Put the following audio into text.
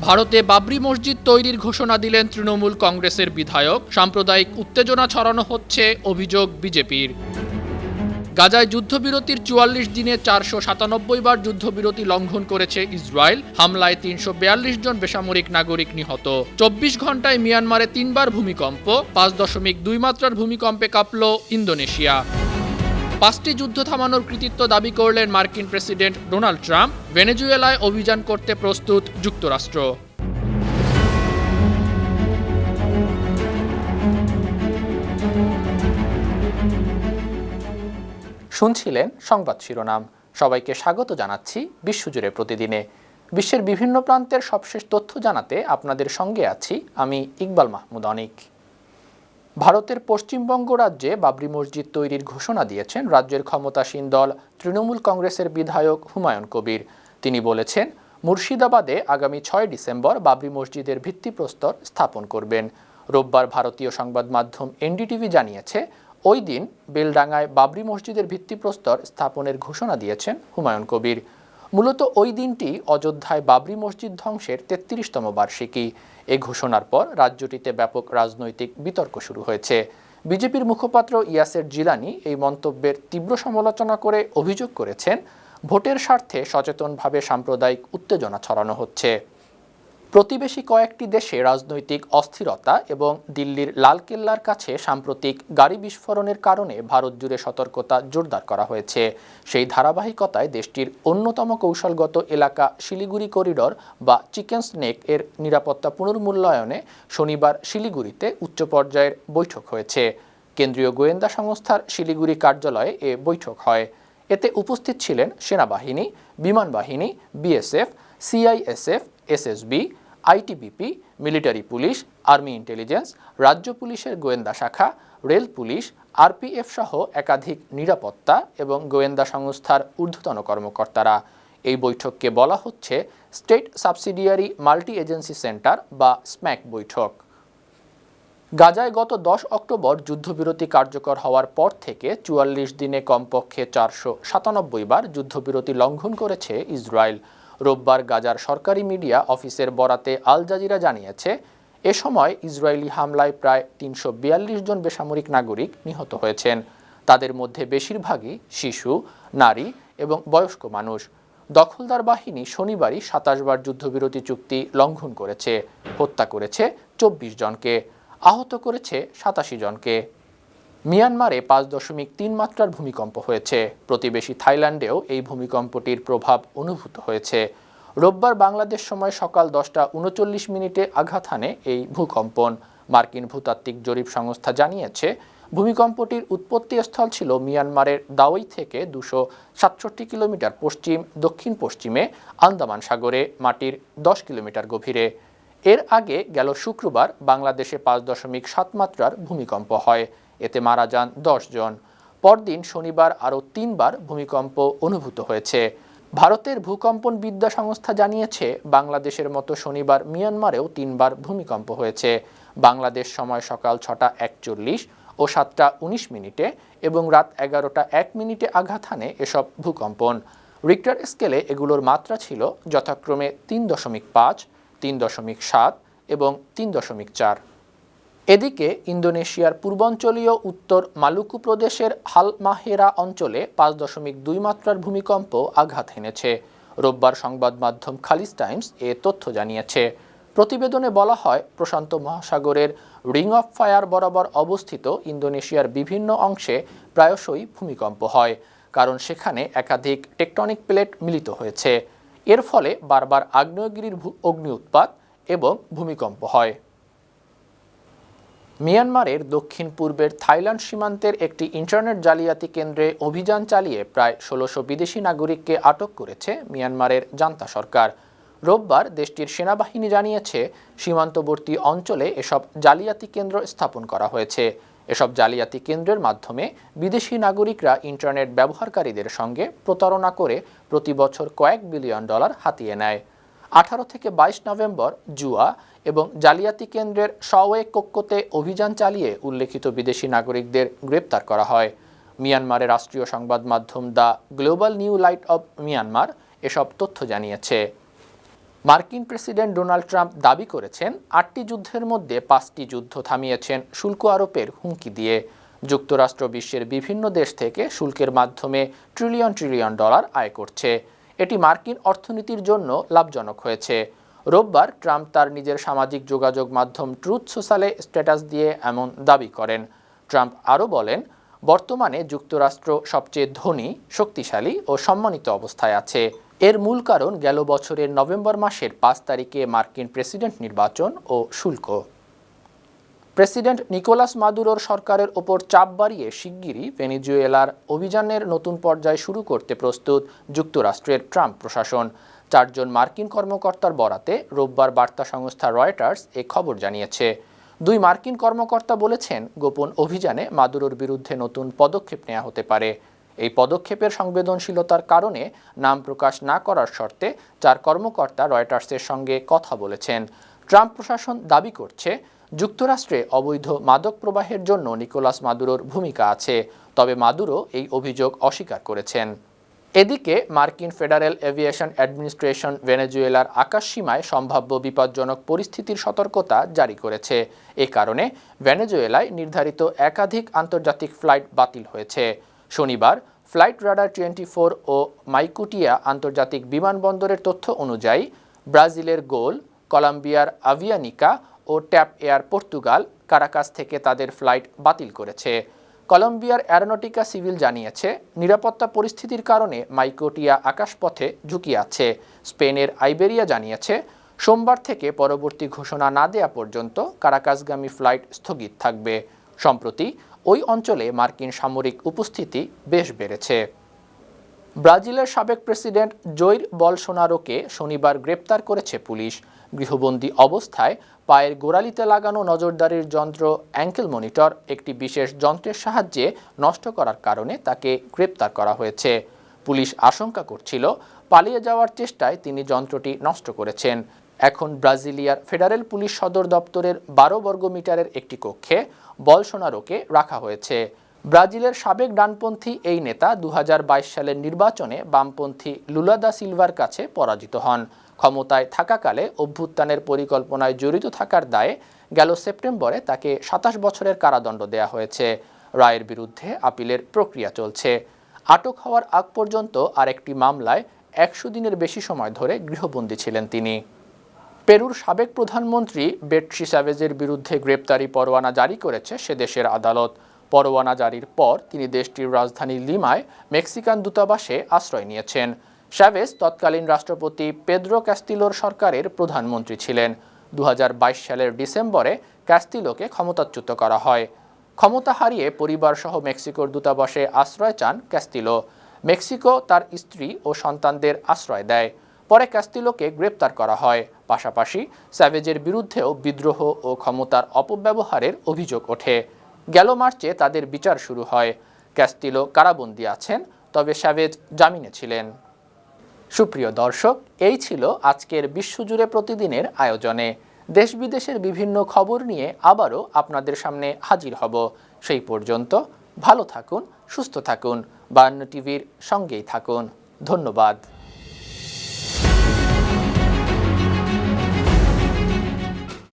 ভারতে বাবরি মসজিদ তৈরির ঘোষণা দিলেন তৃণমূল কংগ্রেসের বিধায়ক। সাম্প্রদায়িক উত্তেজনা ছড়ানো হচ্ছে, অভিযোগ বিজেপির। গাজায় যুদ্ধবিরতির ৪৪ দিনে ৪৯৭ বার যুদ্ধবিরতি লঙ্ঘন করেছে ইসরায়েল। হামলায় ৩৪২ জন বেসামরিক নাগরিক নিহত। ২৪ ঘন্টায় মিয়ানমারে ৩বার ভূমিকম্প, ৫.২ মাত্রার ভূমিকম্পে কাঁপল ইন্দোনেশিয়া। ৫টি যুদ্ধ থামানোর কৃতিত্ব দাবি করলেন মার্কিন প্রেসিডেন্ট ডোনাল্ড ট্রাম্প। ভেনেজুয়েলায় অভিযান করতে প্রস্তুত যুক্তরাষ্ট্র। শুনছিলেন সংবাদ শিরোনাম। সবাইকে স্বাগত জানাচ্ছি বিশ্বজুড়ে প্রতিদিনে। বিশ্বের বিভিন্ন প্রান্তের সবশেষ তথ্য জানাতে আপনাদের সঙ্গে আছি আমি ইকবাল মাহমুদ অনিক। ভারতের পশ্চিমবঙ্গ রাজ্যে বাবরি মসজিদ তৈরির ঘোষণা দিয়েছেন রাজ্যের ক্ষমতাসীন দল তৃণমূল কংগ্রেসের বিধায়ক হুমায়ুন কবির। তিনি বলেছেন, মুর্শিদাবাদে আগামী ৬ ডিসেম্বর বাবরি মসজিদের ভিত্তিপ্রস্তর স্থাপন করবেন। রোববার ভারতীয় সংবাদ মাধ্যম এনডিটিভি জানিয়েছে, ওই দিন বেলডাঙ্গায় বাবরি মসজিদের ভিত্তিপ্রস্তর স্থাপনের ঘোষণা দিয়েছেন হুমায়ুন কবির। মূলত ওই দিনটি অযোধ্যায় বাবরি মসজিদ ধ্বংসের ৩৩তম বার্ষিকী। এই ঘোষণার পর রাজ্যটিতে ব্যাপক রাজনৈতিক বিতর্ক শুরু হয়েছে। বিজেপির মুখপাত্র ইয়াসের জিলানি এই মন্তব্যের তীব্র সমালোচনা করে অভিযোগ করেছেন, ভোটের স্বার্থে সচেতনভাবে সাম্প্রদায়িক উত্তেজনা ছড়ানো হচ্ছে। প্রতিবেশী কয়েকটি দেশে রাজনৈতিক অস্থিরতা এবং দিল্লির লালকেল্লার কাছে সাম্প্রতিক গাড়ি বিস্ফোরণের কারণে ভারত জুড়ে সতর্কতা জোরদার করা হয়েছে। সেই ধারাবাহিকতায় দেশটির অন্যতম কৌশলগত এলাকা শিলিগুড়ি করিডর বা চিকেন স্নেক এর নিরাপত্তা পুনর্মূল্যায়নে শনিবার শিলিগুড়িতে উচ্চ পর্যায়ের বৈঠক হয়েছে। কেন্দ্রীয় গোয়েন্দা সংস্থার শিলিগুড়ি কার্যালয়ে এ বৈঠক হয়। এতে উপস্থিত ছিলেন সেনাবাহিনী, বিমান বাহিনী, BSF, CISF, SSB, ITBP, military police, army intelligence, রাজ্য পুলিশের গোয়েন্দা শাখা, রেল পুলিশ, আরপিএফ সহ একাধিক নিরাপত্তা এবং গোয়েন্দা সংস্থার ঊর্ধ্বতন কর্মকর্তারা। এই বৈঠককে বলা হচ্ছে state subsidiary multi agency centre বা স্ম্যাক বৈঠক। গাজায় গত ১০ অক্টোবর যুদ্ধবিরতি কার্যকর হওয়ার পর থেকে ৪৪ দিনে কমপক্ষে ৪৯৭ বার যুদ্ধবিরতি লঙ্ঘন করেছে ইসরায়েল। রোববার গাজার সরকারি মিডিয়া অফিসের বরাতে আল জাজিরা জানিয়েছে, এ সময় ইসরায়েলি হামলায় প্রায় ৩৪২ জন বেসামরিক নাগরিক নিহত হয়েছেন। তাদের মধ্যে বেশিরভাগই শিশু, নারী এবং বয়স্ক মানুষ। দখলদার বাহিনী শনিবারই ২৭ বার যুদ্ধবিরতি চুক্তি লঙ্ঘন করেছে, হত্যা করেছে ২৪ জনকে, আহত করেছে ৮৭ জনকে। মিয়ানমারে ৫.৩ মাত্রার ভূমিকম্প হয়েছে। প্রতিবেশী থাইল্যান্ডেও এই ভূমিকম্পটির প্রভাব অনুভূত হয়েছে। রোববার বাংলাদেশ সময় সকাল ১০টা ৩৯ আঘাত হানে এই ভূকম্পন। মার্কিন ভূতাত্ত্বিক জরিপ সংস্থা জানিয়েছে, ভূমিকম্পটির উৎপত্তিস্থল ছিল মিয়ানমারের দাওয়াই থেকে ২৬৭ কিলোমিটার পশ্চিম দক্ষিণ পশ্চিমে আন্দামান সাগরে মাটির ১০ কিলোমিটার গভীরে। এর আগে গেল শুক্রবার বাংলাদেশে ৫.৭ মাত্রার ভূমিকম্প হয়। এতে মারা যান ১০ জন। পরদিন শনিবার আরও ৩ বার ভূমিকম্প অনুভূত হয়েছে। ভারতের ভূকম্পন বিদ্যা সংস্থা জানিয়েছে, বাংলাদেশের মতো শনিবার মিয়ানমারেও ৩ বার ভূমিকম্প হয়েছে। বাংলাদেশ সময় সকাল ৬টা ৪১ ও ৭টা ১৯ এবং রাত ১১টা ১ আঘাত হানে এসব ভূকম্পন। রিক্টার স্কেলে এগুলোর মাত্রা ছিল যথাক্রমে ৩.৫, ৩.৭ এবং ৩.৪। এদিকে ইন্দোনেশিয়ার পূর্বাঞ্চলীয় উত্তর মালুকু প্রদেশের হালমাহেরা অঞ্চলে ৫.২ মাত্রার ভূমিকম্প আঘাত হেনেছে। রোববার সংবাদ মাধ্যম খালিজ টাইমস এ তথ্য জানিয়েছে। প্রতিবেদনে বলা হয়, প্রশান্ত মহাসাগরের রিং অফ ফায়ার বরাবর অবস্থিত ইন্দোনেশিয়ার বিভিন্ন অংশে প্রায়শই ভূমিকম্প হয়, কারণ সেখানে একাধিক টেকটনিক প্লেট মিলিত হয়েছে। এর ফলে বারবার আগ্নেয়গিরির অগ্নি উৎপাত এবং ভূমিকম্প হয়। মিয়ানমারের দক্ষিণ পূর্বের থাইল্যান্ড সীমান্তের একটি ইন্টারনেট জালিয়াতি কেন্দ্রে অভিযান চালিয়ে প্রায় ১৬০০ বিদেশি নাগরিককে আটক করেছে মিয়ানমারের জান্তা সরকার। রোববার দেশটির সেনাবাহিনী জানিয়েছে, সীমান্তবর্তী অঞ্চলে এসব জালিয়াতি কেন্দ্র স্থাপন করা হয়েছে। এসব জালিয়াতি কেন্দ্রের মাধ্যমে বিদেশি নাগরিকরা ইন্টারনেট ব্যবহারকারীদের সঙ্গে প্রতারণা করে প্রতি বছর কয়েক বিলিয়ন ডলার হাতিয়ে নেয়। ১৮ থেকে ২২ নভেম্বর জুয়া এবং জালিয়াতি কেন্দ্রের শাওয়ে কোক্কোতে অভিযান চালিয়ে উল্লেখিত বিদেশি নাগরিকদের গ্রেপ্তার করা হয়। মিয়ানমারের রাষ্ট্রীয় সংবাদ মাধ্যম the global new light of Myanmar এসব তথ্য জানিয়েছে। মার্কিন প্রেসিডেন্ট ডোনাল্ড ট্রাম্প দাবি করেছেন 8টি যুদ্ধের মধ্যে 5টি যুদ্ধ থামিয়েছেন শুল্ক আরোপের হুমকি দিয়ে। যুক্তরাষ্ট্র বিশ্বের বিভিন্ন দেশ থেকে শুল্কের মাধ্যমে ট্রিলিয়ন ডলার আয় করছে। এটি মার্কিন অর্থনীতির জন্য লাভজনক হয়েছে। রোববার ট্রাম্প তার নিজের সামাজিক যোগাযোগ মাধ্যম ট্রুথ সোশ্যালে স্ট্যাটাস দিয়ে এমন দাবি করেন। ট্রাম্প আরও বলেন, বর্তমানে যুক্তরাষ্ট্র সবচেয়ে ধনী, শক্তিশালী ও সম্মানিত অবস্থায় আছে। এর মূল কারণ গেল বছরের নভেম্বর মাসের 5 তারিখে মার্কিন প্রেসিডেন্ট নির্বাচন ও শুল্ক। প্রেসিডেন্ট নিকোলাস মাদুরোর সরকারের ওপর চাপ বাড়িয়ে শিগগিরই ভেনেজুয়েলার অভিযানের নতুন পর্যায় শুরু করতে প্রস্তুত যুক্তরাষ্ট্রের ট্রাম্প প্রশাসন। 4 জন মার্কিন কর্মকর্তার বরাতে রোববার বার্তা সংস্থা রয়টার্স এ খবর জানিয়েছে। 2 মার্কিন কর্মকর্তা বলেছেন, গোপন অভিযানে মাদুরোর বিরুদ্ধে নতুন পদক্ষেপ নেওয়া হতে পারে। এই পদক্ষেপের সংবেদনশীলতার কারণে নাম প্রকাশ না করার শর্তে 4 কর্মকর্তা রয়টার্সের সঙ্গে কথা বলেছেন। ট্রাম্প প্রশাসন দাবি করছে, যুক্তরাষ্ট্রে অবৈধ মাদক প্রবাহের জন্য নিকোলাস মাদুরোর ভূমিকা আছে, তবে মাদুরো এই অভিযোগ অস্বীকার করেছেন। এদিকে মার্কিন ফেডারেল এভিয়েশন অ্যাডমিনিস্ট্রেশন ভেনেজুয়েলার আকাশসীমায় সম্ভাব্য বিপজ্জনক পরিস্থিতির সতর্কতা জারি করেছে। এ কারণে ভেনেজুয়েলায় নির্ধারিত একাধিক আন্তর্জাতিক ফ্লাইট বাতিল হয়েছে। শনিবার ফ্লাইট রাডার 24 ও মাইকুটিয়া আন্তর্জাতিক বিমানবন্দরের তথ্য অনুযায়ী ব্রাজিলের গোল, কলম্বিয়ার আভিয়ানিকা ও ট্যাপ এয়ার পর্তুগাল কারাকাস থেকে তাদের ফ্লাইট বাতিল করেছে। কলম্বিয়ার অ্যারোনটিকা সিভিল জানিয়েছে, নিরাপত্তা পরিস্থিতির কারণে মাইকুটিয়া আকাশপথে ঝুঁকি আছে। স্পেনের আইবেরিয়া জানিয়েছে, সোমবার থেকে পরবর্তী ঘোষণা না দেয়া পর্যন্ত কারাকাসগামী ফ্লাইট স্থগিত থাকবে। সম্প্রতি ওই অঞ্চলে মার্কিন সামরিক উপস্থিতি বেশ বেড়েছে। ব্রাজিলের সাবেক প্রেসিডেন্ট জৈর বলসোনারোকে শনিবার গ্রেপ্তার করেছে পুলিশ। গৃহবন্দী অবস্থায় পায়ের গোড়ালিতে লাগানো নজরদারির যন্ত্র অ্যাঙ্কেল মনিটর একটি বিশেষ যন্ত্রের সাহায্যে নষ্ট করার কারণে তাকে গ্রেপ্তার করা হয়েছে। পুলিশ আশঙ্কা করছিল, পালিয়ে যাওয়ার চেষ্টায় তিনি যন্ত্রটি নষ্ট করেছেন। এখন ব্রাজিলিয়ার ফেডারেল পুলিশ সদর দপ্তরের 12 বর্গমিটারের একটি কক্ষে বলসোনারোকে রাখা হয়েছে। ব্রাজিলের সাবেক ডানপন্থী এই নেতা 2022 সালের নির্বাচনে বামপন্থী লুলা দা সিলভার কাছে পরাজিত হন। ক্ষমতায় থাকাকালে অভ্যুত্থানের পরিকল্পনায় জড়িত থাকার দায়ে গেল সেপ্টেম্বরে তাকে 27 বছরের কারাদণ্ড দেয়া হয়েছে। রায়ের বিরুদ্ধে আপিলের প্রক্রিয়া চলছে। আটক হওয়ার আগ পর্যন্ত আরেকটি মামলায় 100 দিনের বেশি সময় ধরে গৃহবন্দী ছিলেন তিনি। পেরুর সাবেক প্রধানমন্ত্রী বেট্রি স্যাভেজের বিরুদ্ধে গ্রেপ্তারি পরোয়ানা জারি করেছে সে দেশের আদালত। পরোয়ানা জারির পর তিনি দেশটির রাজধানী লিমায় মেক্সিকান দূতাবাসে আশ্রয় নিয়েছেন। স্যাভেজ তৎকালীন রাষ্ট্রপতি পেদ্রো ক্যাস্তিলোর সরকারের প্রধানমন্ত্রী ছিলেন। 2022 সালের ডিসেম্বরে ক্যাস্তিলোকে ক্ষমতাচ্যুত করা হয়। ক্ষমতা হারিয়ে পরিবারসহ মেক্সিকোর দূতাবাসে আশ্রয় চান ক্যাস্তিলো। মেক্সিকো তার স্ত্রী ও সন্তানদের আশ্রয় দেয়। পরে ক্যাস্তিলোকে গ্রেপ্তার করা হয়। পাশাপাশি স্যাভেজের বিরুদ্ধেও বিদ্রোহ ও ক্ষমতার অপব্যবহারের অভিযোগ ওঠে। গেল মার্চে তাদের বিচার শুরু হয়। ক্যাস্তিলো কারাবন্দী আছেন, তবে স্যাভেজ জামিনে ছিলেন। সুপ্রিয় দর্শক, এই ছিল আজকের বিশ্বজুড়ে প্রতিদিনের আয়োজনে। দেশ বিদেশের বিভিন্ন খবর নিয়ে আবারও আপনাদের সামনে হাজির হব। সেই পর্যন্ত ভালো থাকুন, সুস্থ থাকুন, বায়ান্ন টিভির সঙ্গেই থাকুন। ধন্যবাদ।